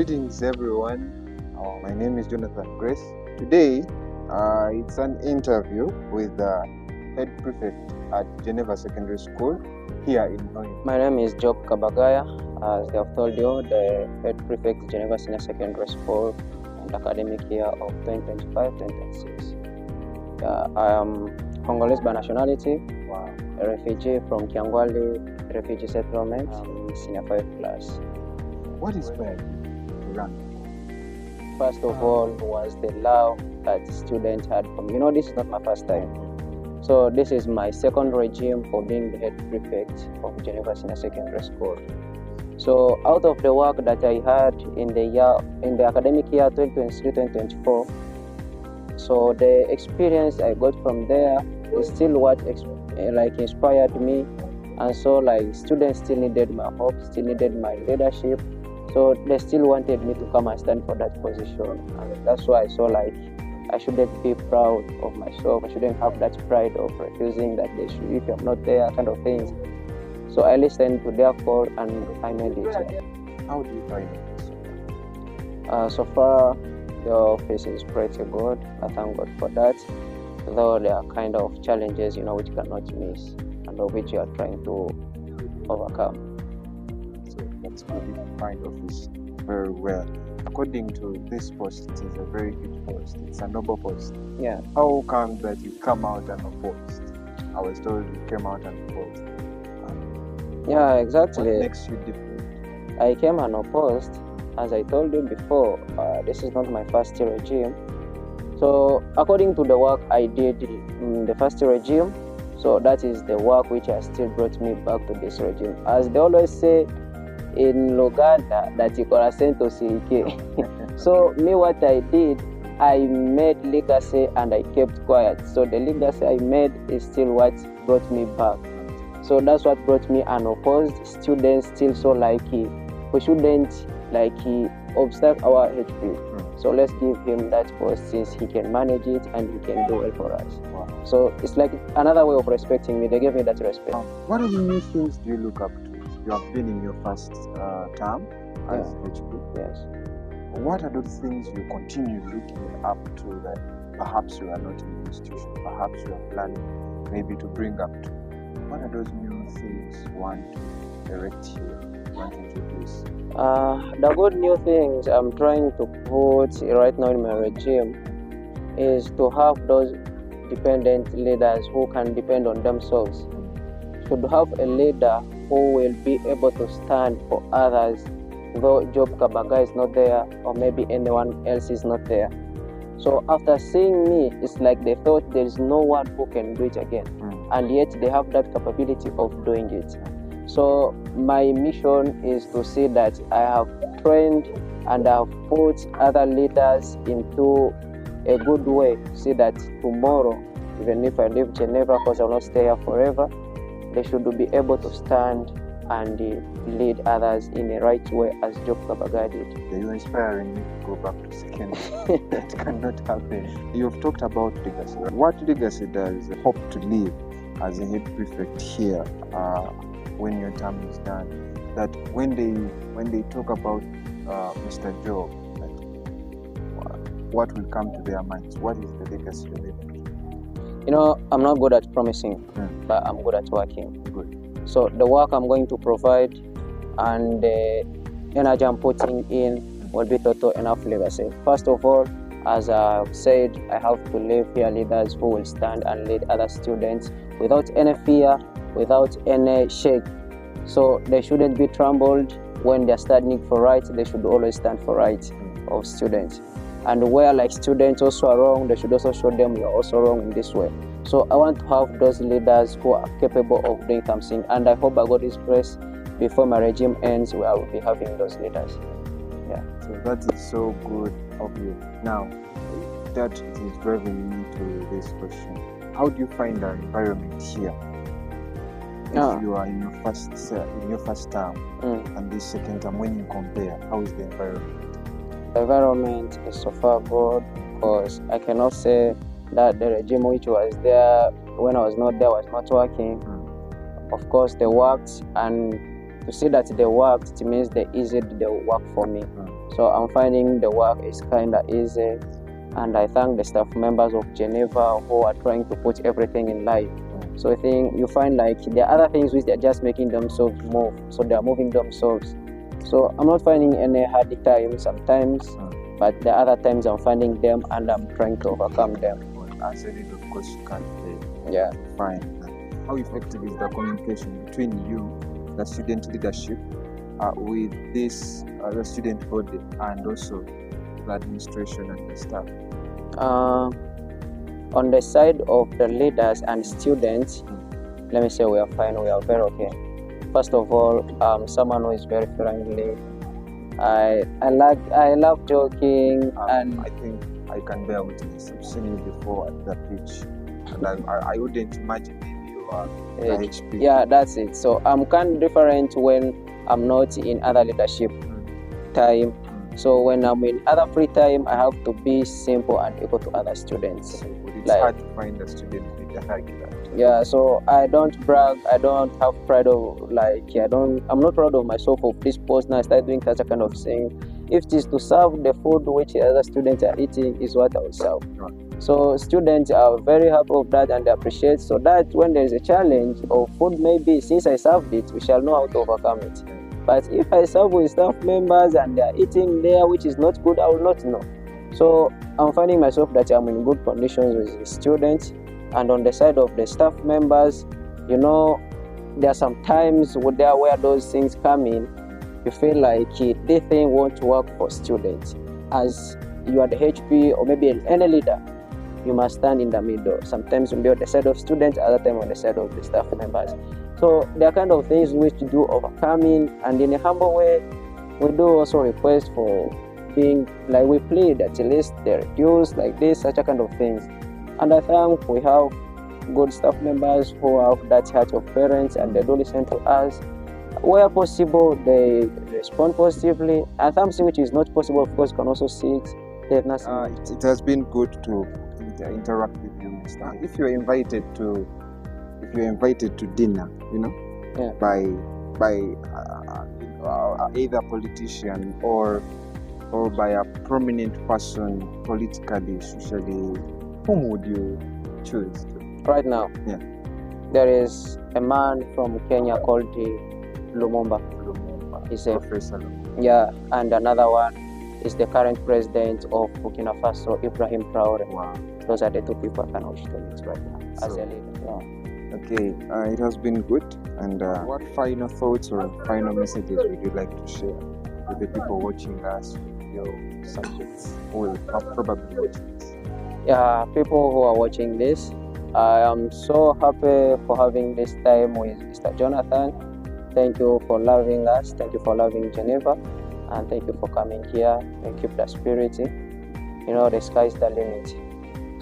Greetings everyone, my name is Jonathan Grace. Today it's an interview with the head prefect at Geneva Secondary School here in Hoima. My name is KABAGAYA, as they have told you, the head prefect Geneva Senior Secondary School and academic year of 2025-2026. I am Congolese by nationality, a refugee from Kiangwali refugee settlement, senior 5 class. What inspired you to run? First of all was the love that students had for me. This is not my first time. So this is my second regime for being the head prefect of Geneva Senior Secondary School. So out of the work that I had in the academic year 2023-2024, so the experience I got from there is still what inspired me, and so students still needed my hope, still needed my leadership. So they still wanted me to come and stand for that position, and that's why I saw I shouldn't be proud of myself. I shouldn't have that pride of refusing that they should, if I'm not there, kind of things. So I listened to their call and I made it. How do you find it? So far, the office is pretty good. I thank God for that. Though there are kind of challenges, which cannot miss, and of which you are trying to overcome. So that's good. You find office very well. According to this post, it is a very good post. It's a noble post. Yeah. How come that you come out unopposed? I was told you came out unopposed. Yeah, exactly. What makes you different? I came unopposed. As I told you before, this is not my first regime. So according to the work I did in the first regime, so that is the work which has still brought me back to this regime. As they always say in Uganda, that you can send to CK. So me, what I did, I made legacy and I kept quiet. So the legacy I made is still what brought me back. So that's what brought me unopposed. Students still so we shouldn't obstruct our HP. So let's give him that post since he can manage it and he can do well for us. Wow. So it's like another way of respecting me. They gave me that respect. What are the new things do you look up to? You have been in your first term as HP. Yes. What are those things you continue looking up to that perhaps you are not in the institution, perhaps you are planning maybe to bring up to? What are those new things you want to direct here, you want to introduce? The good new things I'm trying to put right now in my regime is to have those dependent leaders who can depend on themselves. Should have a leader who will be able to stand for others, though KABAGAYA is not there or maybe anyone else is not there. So after seeing me, it's like they thought there is no one who can do it again, and yet they have that capability of doing it. So my mission is to see that I have trained and I have put other leaders into a good way, see that tomorrow, even if I leave Geneva, because I will not stay here forever, they should be able to stand and lead others in the right way as KABAGAYA did. You're inspiring me to go back to secondary. That cannot happen. You've talked about legacy. What legacy does hope to leave as a head prefect here when your term is done? That when they talk about Mr. Joe, what will come to their minds? What is the legacy you leave? I'm not good at promising, but I'm good at working. Good. So the work I'm going to provide and the energy I'm putting in will be total enough legacy. First of all, as I've said, I have to leave here leaders who will stand and lead other students without any fear, without any shake. So they shouldn't be trembled when they're standing for right. They should always stand for right of students. And where students also are wrong, they should also show them you are also wrong in this way. So I want to have those leaders who are capable of doing something, and I hope by God's grace, before my regime ends, I will be having those leaders. Yeah. So that is so good of you. Now, that is driving me to this question. How do you find the environment here? If you are in your first term and this second term, when you compare, how is the environment? The environment is so far good, because I cannot say that the regime which was there when I was not there was not working. Of course, they worked, and to see that they worked, it means they eased the work for me. So I'm finding the work is kind of easy, and I thank the staff members of Geneva who are trying to put everything in life. So I think you find like there are other things which they're just making themselves move, so they are moving themselves. So I'm not finding any hard time sometimes, but the other times I'm finding them and I'm trying to overcome them. As a leader, of course, you can't fail. Yeah. Fine. How effective is the communication between you, the student leadership, with this the student body, and also the administration and the staff? On the side of the leaders and students, let me say we are fine. We are very okay. First of all, someone who is very friendly. I love joking, and I think I can bear witness. I've seen you before at the pitch, and I wouldn't imagine maybe you are the HP. Yeah, that's it. So I'm kind of different when I'm not in other leadership time. So when I'm in other free time, I have to be simple and equal to other students. It's hard to find a student with like that. Yeah, so I don't brag. I don't have pride of I'm not proud of myself of this post. Now I start doing such a kind of thing. If it is to serve the food which other students are eating, is what I will serve. Right. So students are very happy of that and they appreciate. So that when there is a challenge of food, maybe since I served it, we shall know how to overcome it. But if I serve with staff members and they are eating there, which is not good, I will not know. So I'm finding myself that I'm in good conditions with the students. And on the side of the staff members, you know, there are some times where those things come in, you feel like this thing won't work for students. As you are the HP or maybe any leader, you must stand in the middle. Sometimes you'll be on the side of students, other time on the side of the staff members. So there are kind of things which to do overcoming, and in a humble way, we do also request for being like we plead at least they reduce like this, such a kind of things. And I think we have good staff members who have that heart of parents and they do listen to us. Where possible, they respond positively. And something which is not possible, of course, can also see it. It has been good to interact with you, Mr. If you're invited to dinner, you know, yeah, by either a politician or by a prominent person politically, socially, whom would you choose? Right now, yeah, there is a man from Kenya called Lumumba. He's a professor. Yeah, and another one is the current president of Burkina Faso, Ibrahim Traore. Wow. Those are the two people I can wish to meet right now as a leader. Yeah. Okay, it has been good. And what final thoughts or final messages would you like to share with the people watching us, with your subjects who will probably watch this? Yeah, people who are watching this, I am so happy for having this time with Mr. Jonathan. Thank you for loving us. Thank you for loving Geneva. And thank you for coming here and keep the spirit. You know, the sky is the limit.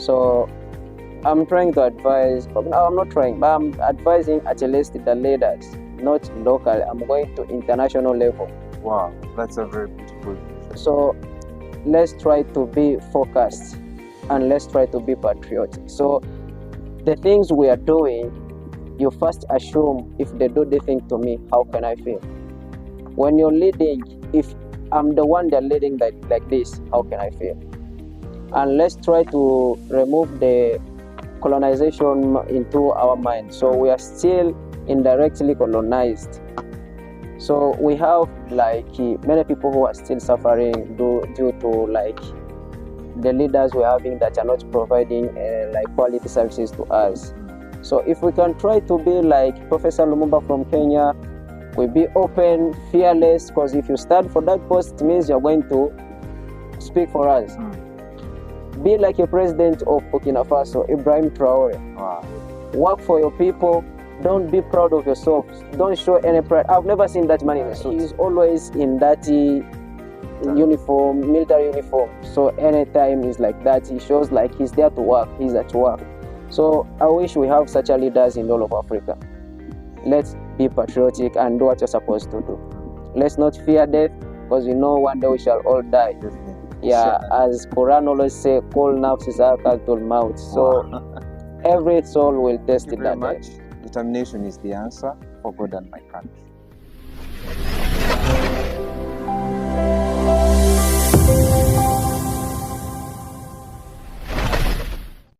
So I'm trying to advise, but no, I'm not trying, but I'm advising at least the leaders, not local. I'm going to international level. Wow, that's a very beautiful vision. So let's try to be focused and let's try to be patriotic. So the things we are doing, you first assume if they do the thing to me, how can I feel? When you're leading, if I'm the one they're leading like this, how can I feel? And let's try to remove the colonization into our mind. So we are still indirectly colonized. So we have like many people who are still suffering due to like the leaders we're having that are not providing like quality services to us. So if we can try to be like Professor Lumumba from Kenya, we be open, fearless, because if you stand for that post, it means you're going to speak for us. Be like a president of Burkina Faso, Ibrahim Traore. Wow. Work for your people. Don't be proud of yourself. Don't show any pride. I've never seen that man in a suit. He's always in that uniform, military uniform. So anytime he's like that, he shows like he's there to work. He's at work. So I wish we have such a leaders in all of Africa. Let's be patriotic and do what you're supposed to do. Let's not fear death, because we know one day we shall all die. Yeah, as Quran always say, "Kul nafsi zakatul maut." So every soul will test it that day. Determination is the answer for God and my country.